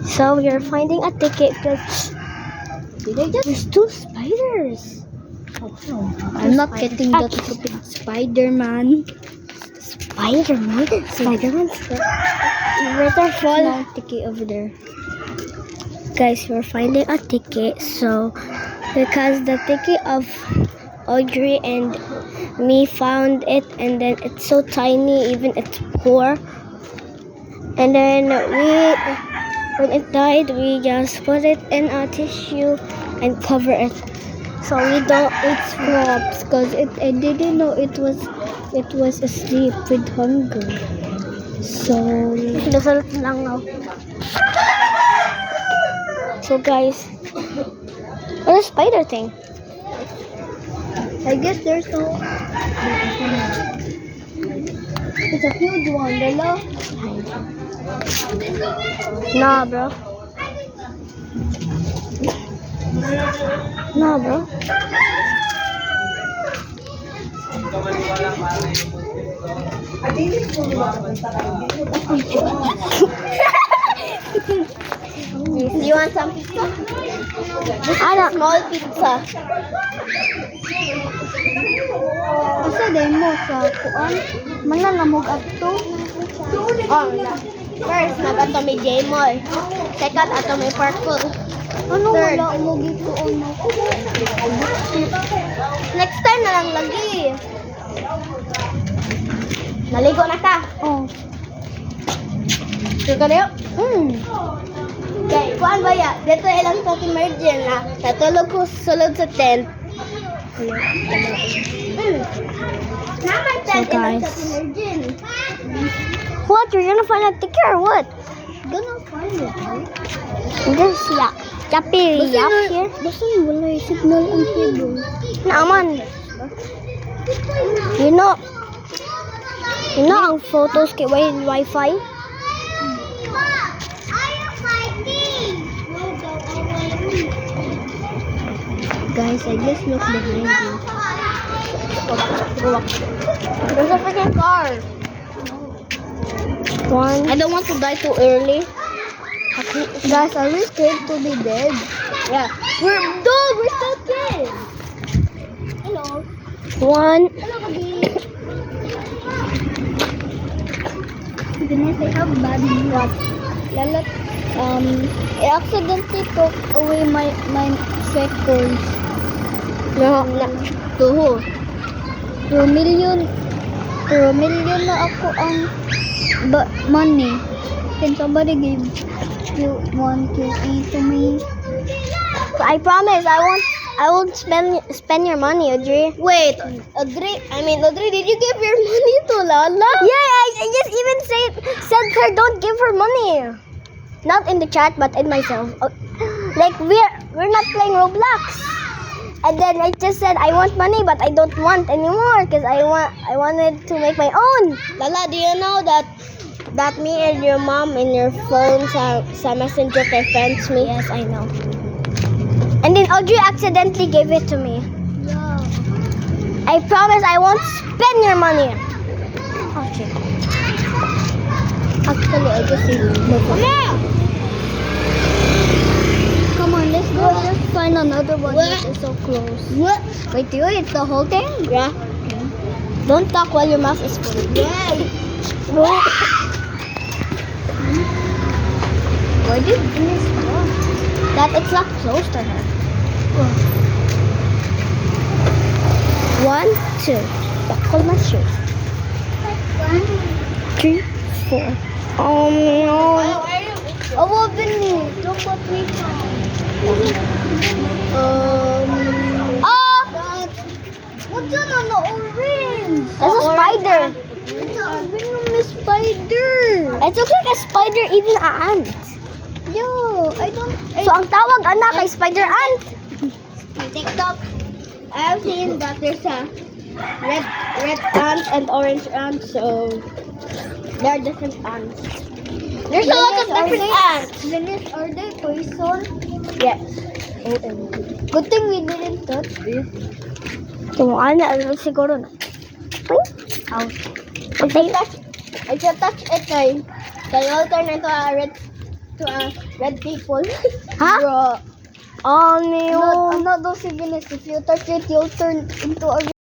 So we are finding a ticket because there's two spiders. I'm not getting that stupid Spider-Man. Spider-Man? Spider-Man's better fall. Small ticket over there. Guys, we're finding a ticket. So because the ticket of Audrey and me found it, and then it's so tiny, even it's poor. And then when it died, we just put it in a tissue and cover it, so we don't eat scraps. Cause I didn't know it was asleep with hunger. So dasal lang now. So guys, what's a spider thing? I guess there's no... It's a huge one, Lala. Nah, bro. Nah, bro. You want some pizza? I don't. Small pizza. Asa din mo sa kuan? Mananamog ato. Oh, no. First, nag-ato may J-Mall. Second, ato may purple. Ano Third. wala mo gito ano? Next time na lang lagi. Naligo na ka. Oh. Sure ka na yun? Okay, kuhaan ba ya? Dito ilang sa emergen na natulog ko sulod sa tent. Naman tent ilang guys. sa emergen. What? You're gonna find a ticket or what? Gonna find it, right? This ya. Yapi yap here. Basta wala yung signal ang cable. Naman. You know ang photos kay Wi-Fi? Guys, I just look behind you. There's a freaking car. One. I don't want to die too early. Guys, are we scared to be dead? Yeah. We're still kids. Hello. One. Hello, Kabi. Goodness, I have bad news. Lala, I accidentally took away my seconds. No. To who? 2 million na ako ang money. Can somebody give you 1K to me? I promise I won't spend your money, Audrey. Wait, Audrey, did you give your money to Lala? Yeah, I just even said her don't give her money. Not in the chat, but in myself. Like we're not playing Roblox. And then I just said I want money, but I don't want anymore because I wanted to make my own. Lala, do you know that me and your mom and your phone sa messenger kay friends me? Yes, I know. And then Audrey accidentally gave it to me. Yeah. I promise I won't spend your money. Okay. Actually, I just see Come on, let's go. Let's find another one that is so close. What? Wait, do you eat the whole thing? Yeah. Don't talk while your mouth is full. Yeah. Why did this go? That it's not close to her. 1, 2. Buckle my shoe. 3, 4. Oh no. Oh, Benny, look what we found. What's on the orange? That's a spider. It's a spider. It looks like a spider, even an ant. Yo, So ang tawag anak kay spider ant. TikTok, I have seen that there's a red ant and orange ant, so there are different ants. There's a lot of different ants. Dennis, are they poison? Yes. Good thing we didn't touch it. Kumuha na siguro na. Ouch. I should touch it, kay alternate to a red to a red people. Huh? Bro. Oh I'm no. not those Venus. If you touch it, you'll turn into a